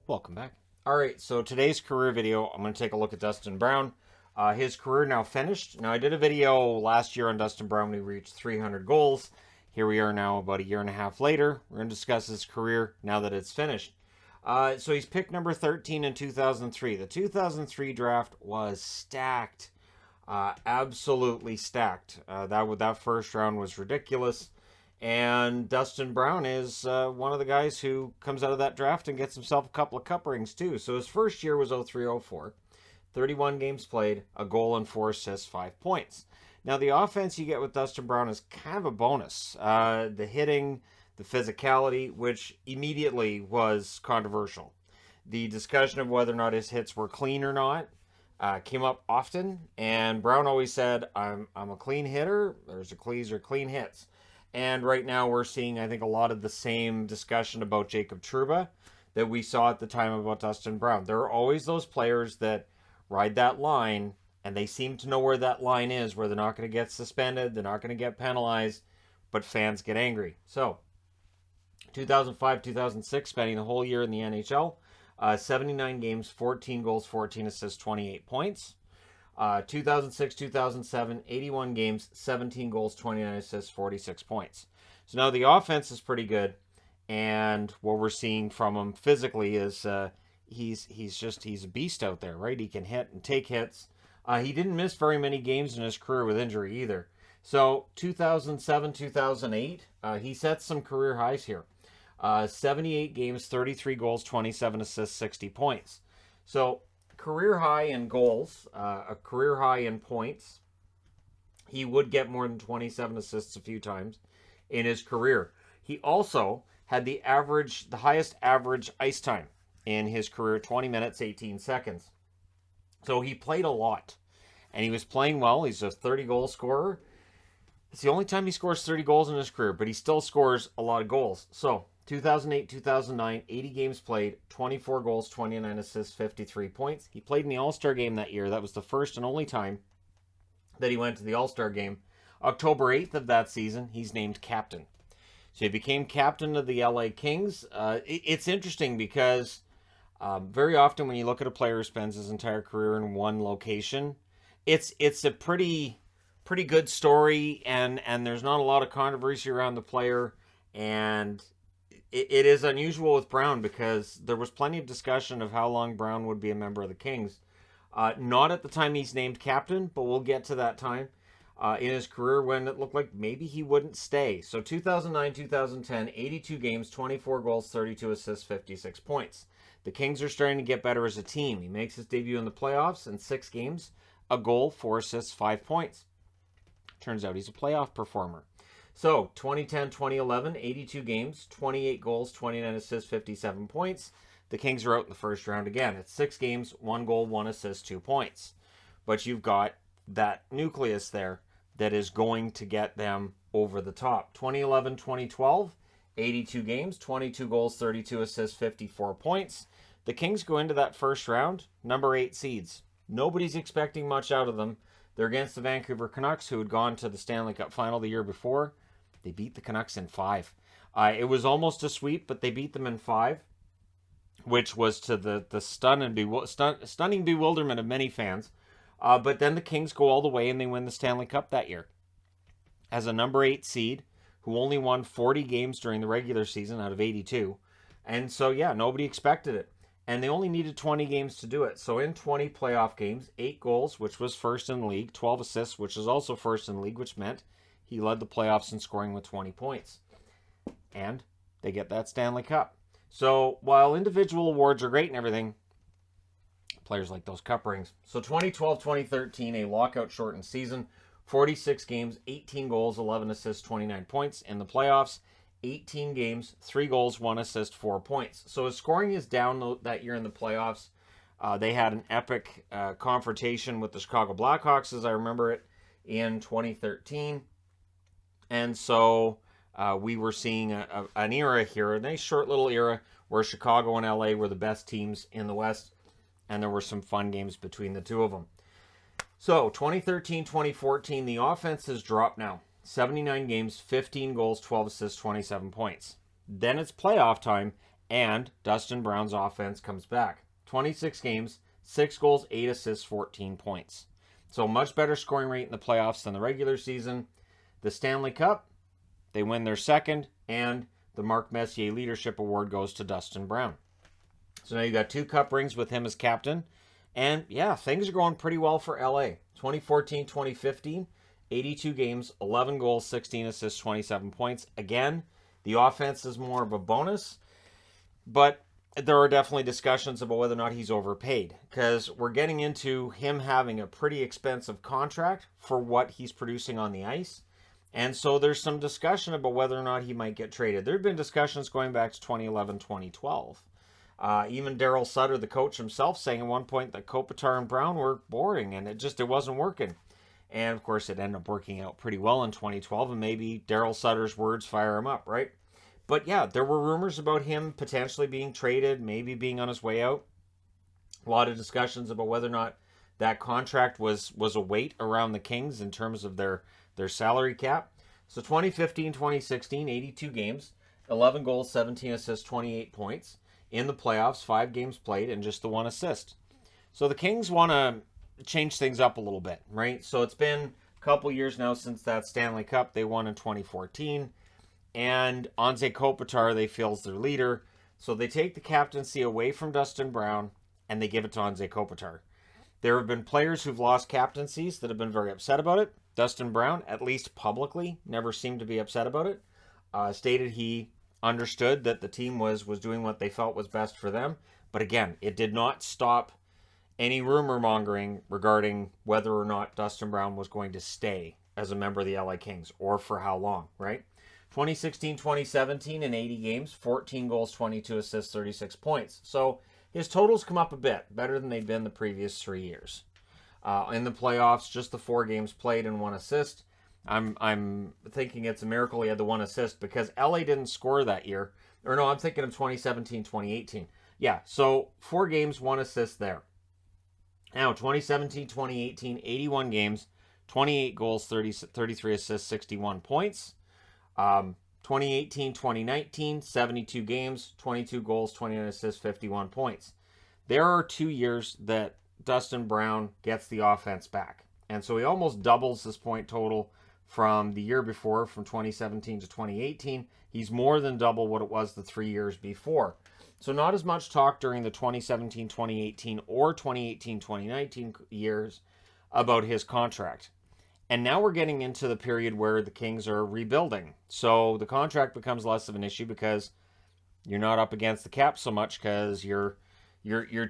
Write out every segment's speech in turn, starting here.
Welcome back. All right, so today's career video, I'm going to take a look at Dustin Brown. His career now finished. Now, I did a video last year on Dustin Brown when he reached 300 goals. Here we are now about a year and a half later. We're going to discuss his career now that it's finished. So he's picked number 13 in 2003. The 2003 draft was stacked. Absolutely stacked. That first round was ridiculous. And Dustin Brown is one of the guys who comes out of that draft and gets himself a couple of cup rings too. So his first year was 03-04. 31 games played, a goal and 4 assists, 5 points. Now the offense you get with Dustin Brown is kind of a bonus. The hitting, the physicality, which immediately was controversial. The discussion of whether or not his hits were clean or not came up often, and Brown always said, I'm a clean hitter, these are clean hits. And right now we're seeing, I think, a lot of the same discussion about Jacob Trouba that we saw at the time about Dustin Brown. There are always those players that ride that line, and they seem to know where that line is, where they're not going to get suspended, they're not going to get penalized, but fans get angry. So, 2005-2006, spending the whole year in the NHL, 79 games, 14 goals, 14 assists, 28 points. 2006-2007, 81 games, 17 goals, 29 assists, 46 points. So now the offense is pretty good, and what we're seeing from him physically is he's a beast out there, right? He can hit and take hits. He didn't miss very many games in his career with injury either. So 2007-2008, he set some career highs here. 78 games, 33 goals, 27 assists, 60 points. So career high in goals, a career high in points. He would get more than 27 assists a few times in his career. He also had the highest average ice time in his career, 20 minutes, 18 seconds. So he played a lot, and he was playing well. He's a 30-goal scorer. It's the only time he scores 30 goals in his career, but he still scores a lot of goals. So 2008-2009, 80 games played, 24 goals, 29 assists, 53 points. He played in the All-Star game that year. That was the first and only time that he went to the All-Star game. October 8th of that season, he's named captain. So he became captain of the LA Kings. It's interesting because very often when you look at a player who spends his entire career in one location, it's a pretty good story, and there's not a lot of controversy around the player, and it is unusual with Brown because there was plenty of discussion of how long Brown would be a member of the Kings. Not at the time he's named captain, but we'll get to that time in his career when it looked like maybe he wouldn't stay. So 2009-2010, 82 games, 24 goals, 32 assists, 56 points. The Kings are starting to get better as a team. He makes his debut in the playoffs in 6 games, a goal, 4 assists, 5 points. Turns out he's a playoff performer. So, 2010-2011, 82 games, 28 goals, 29 assists, 57 points. The Kings are out in the first round again. It's 6 games, 1 goal, 1 assist, 2 points. But you've got that nucleus there that is going to get them over the top. 2011-2012, 82 games, 22 goals, 32 assists, 54 points. The Kings go into that first round, number 8 seeds. Nobody's expecting much out of them. They're against the Vancouver Canucks, who had gone to the Stanley Cup final the year before. They beat the Canucks in 5. It was almost a sweep, but they beat them in 5, which was to the stunning bewilderment of many fans. But then the Kings go all the way, and they win the Stanley Cup that year. As a number 8 seed, who only won 40 games during the regular season out of 82. And so, yeah, nobody expected it. And they only needed 20 games to do it. So in 20 playoff games, 8 goals, which was first in the league, 12 assists, which is also first in the league, which meant he led the playoffs in scoring with 20 points. And they get that Stanley Cup. So while individual awards are great and everything, players like those cup rings. So 2012-2013, a lockout-shortened season, 46 games, 18 goals, 11 assists, 29 points. In the playoffs, 18 games, 3 goals, 1 assist, 4 points. So his scoring is down that year in the playoffs. They had an epic confrontation with the Chicago Blackhawks, as I remember it, in 2013. And so we were seeing an era here, a nice short little era, where Chicago and LA were the best teams in the West, and there were some fun games between the two of them. So 2013-2014, the offense has dropped now. 79 games, 15 goals, 12 assists, 27 points. Then it's playoff time, and Dustin Brown's offense comes back. 26 games, 6 goals, 8 assists, 14 points. So much better scoring rate in the playoffs than the regular season. The Stanley Cup, they win their second, and the Mark Messier Leadership Award goes to Dustin Brown. So now you got 2 cup rings with him as captain. And yeah, things are going pretty well for LA. 2014-2015, 82 games, 11 goals, 16 assists, 27 points. Again, the offense is more of a bonus, but there are definitely discussions about whether or not he's overpaid, because we're getting into him having a pretty expensive contract for what he's producing on the ice. And so there's some discussion about whether or not he might get traded. There have been discussions going back to 2011, 2012. Even Daryl Sutter, the coach himself, saying at one point that Kopitar and Brown were boring and it wasn't working. And of course, it ended up working out pretty well in 2012, and maybe Daryl Sutter's words fire him up, right? But yeah, there were rumors about him potentially being traded, maybe being on his way out. A lot of discussions about whether or not that contract was a weight around the Kings in terms of their salary cap. So 2015-2016, 82 games, 11 goals, 17 assists, 28 points. In the playoffs, 5 games played, and just the 1 assist. So the Kings want to change things up a little bit, right? So it's been a couple years now since that Stanley Cup. They won in 2014. And Anze Kopitar, they feel, is their leader. So they take the captaincy away from Dustin Brown, and they give it to Anze Kopitar. There have been players who've lost captaincies that have been very upset about it. Dustin Brown, at least publicly, never seemed to be upset about it. Stated he understood that the team was doing what they felt was best for them. But again, it did not stop any rumor mongering regarding whether or not Dustin Brown was going to stay as a member of the LA Kings, or for how long, right? 2016-2017 in 80 games, 14 goals, 22 assists, 36 points. So his totals come up a bit, better than they've been the previous 3 years. In the playoffs, just the 4 games played and 1 assist. I'm thinking it's a miracle he had the 1 assist because LA didn't score that year. Or no, I'm thinking of 2017-2018. Yeah, so 4 games, 1 assist there. Now, 2017-2018, 81 games, 28 goals, 33 assists, 61 points. 2018-2019, 72 games, 22 goals, 29 assists, 51 points. There are 2 years that Dustin Brown gets the offense back. And so he almost doubles his point total from the year before, from 2017 to 2018. He's more than double what it was the 3 years before. So not as much talk during the 2017-2018 or 2018-2019 years about his contract. And now we're getting into the period where the Kings are rebuilding. So the contract becomes less of an issue because you're not up against the cap so much because your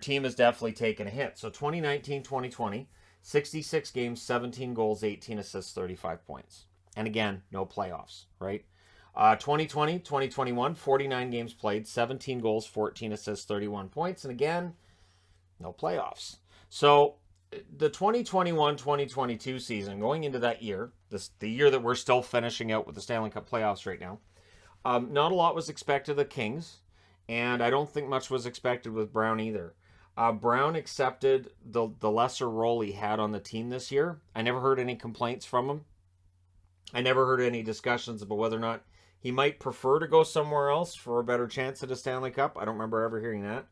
team has definitely taken a hit. So 2019-2020, 66 games, 17 goals, 18 assists, 35 points. And again, no playoffs, right? 2020-2021, 49 games played, 17 goals, 14 assists, 31 points. And again, no playoffs. So the 2021-2022 season, going into that year, the year that we're still finishing out with the Stanley Cup playoffs right now, not a lot was expected of the Kings, and I don't think much was expected with Brown either. Brown accepted the lesser role he had on the team this year. I never heard any complaints from him. I never heard any discussions about whether or not he might prefer to go somewhere else for a better chance at a Stanley Cup. I don't remember ever hearing that.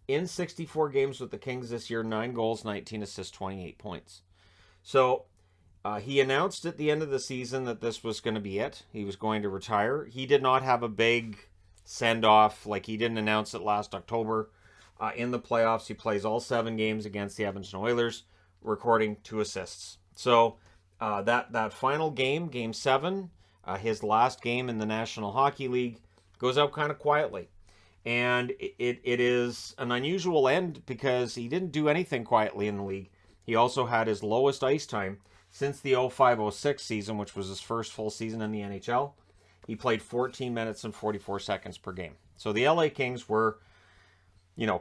In 64 games with the Kings this year, 9 goals, 19 assists, 28 points. So he announced at the end of the season that this was going to be it. He was going to retire. He did not have a big send-off. Like, he didn't announce it last October. In the playoffs, he plays all 7 games against the Edmonton Oilers, recording 2 assists. So that final game, Game 7, his last game in the National Hockey League, goes out kind of quietly. And it is an unusual end because he didn't do anything quietly in the league. He also had his lowest ice time since the 05-06 season, which was his first full season in the NHL. He played 14 minutes and 44 seconds per game. So the LA Kings were,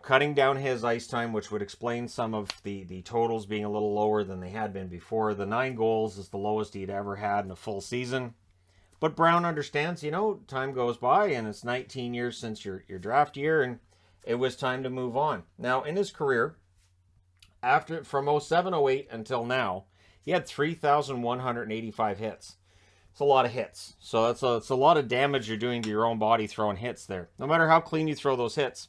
cutting down his ice time, which would explain some of the totals being a little lower than they had been before. The 9 goals is the lowest he'd ever had in a full season. But Brown understands, time goes by and it's 19 years since your draft year and it was time to move on. Now, in his career, from 07-08 until now, he had 3,185 hits. It's a lot of hits. So it's a lot of damage you're doing to your own body throwing hits there. No matter how clean you throw those hits,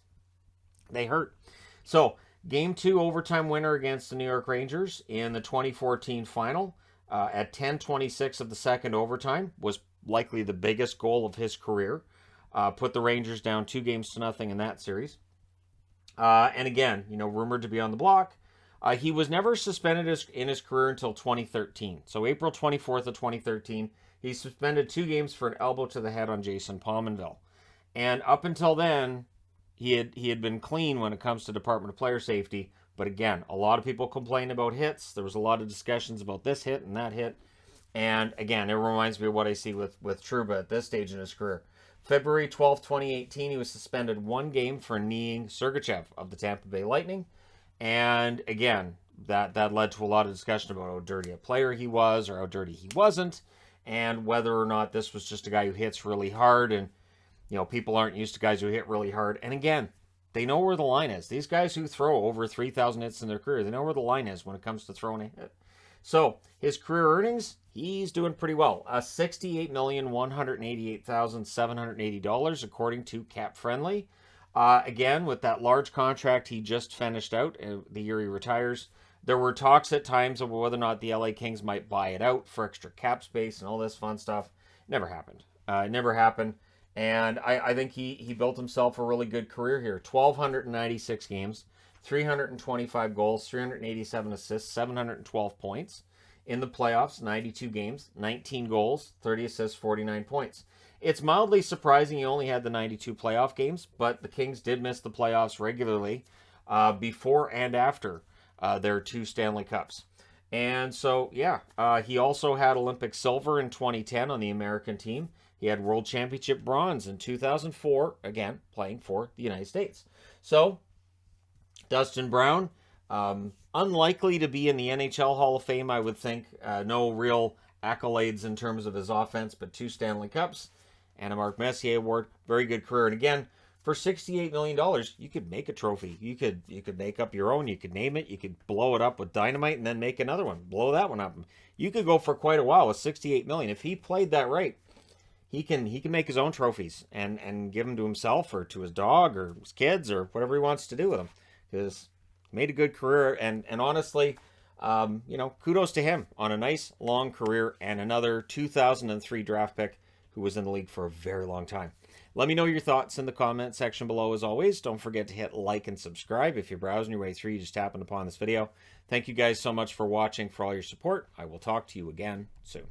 they hurt. So Game 2 overtime winner against the New York Rangers in the 2014 final at 10:26 of the second overtime was likely the biggest goal of his career. Put the Rangers down 2-0 in that series. And again, rumored to be on the block. He was never suspended in his career until 2013. So April 24th of 2013, he suspended 2 games for an elbow to the head on Jason Pominville. And up until then, he had been clean when it comes to Department of Player Safety. But again, a lot of people complained about hits. There was a lot of discussions about this hit and that hit. And again, it reminds me of what I see with Trouba at this stage in his career. February 12th, 2018, he was suspended 1 game for kneeing Sergachev of the Tampa Bay Lightning. And again, that led to a lot of discussion about how dirty a player he was or how dirty he wasn't, and whether or not this was just a guy who hits really hard. And, people aren't used to guys who hit really hard. And again, they know where the line is. These guys who throw over 3,000 hits in their career, they know where the line is when it comes to throwing a hit. So his career earnings, he's doing pretty well. $68,188,780 according to Cap Friendly. Again, with that large contract he just finished out, the year he retires, there were talks at times of whether or not the LA Kings might buy it out for extra cap space and all this fun stuff. Never happened. Never happened. And I think he built himself a really good career here. 1,296 games, 325 goals, 387 assists, 712 points. In the playoffs, 92 games, 19 goals, 30 assists, 49 points. It's mildly surprising he only had the 92 playoff games, but the Kings did miss the playoffs regularly before and after their 2 Stanley Cups. And so, he also had Olympic silver in 2010 on the American team. He had World Championship bronze in 2004, again, playing for the United States. So, Dustin Brown, unlikely to be in the NHL Hall of Fame, I would think. No real accolades in terms of his offense, but 2 Stanley Cups and a Mark Messier Award. Very good career. And again, for $68 million, you could make a trophy. You could make up your own. You could name it. You could blow it up with dynamite and then make another one. Blow that one up. You could go for quite a while with $68 million. If he played that right, he can make his own trophies and give them to himself or to his dog or his kids or whatever he wants to do with them. Because he made a good career. And honestly, kudos to him on a nice long career and another 2003 draft pick who was in the league for a very long time. Let me know your thoughts in the comment section below as always. Don't forget to hit like and subscribe. If you're browsing your way through, you just happened upon this video. Thank you guys so much for watching, for all your support. I will talk to you again soon.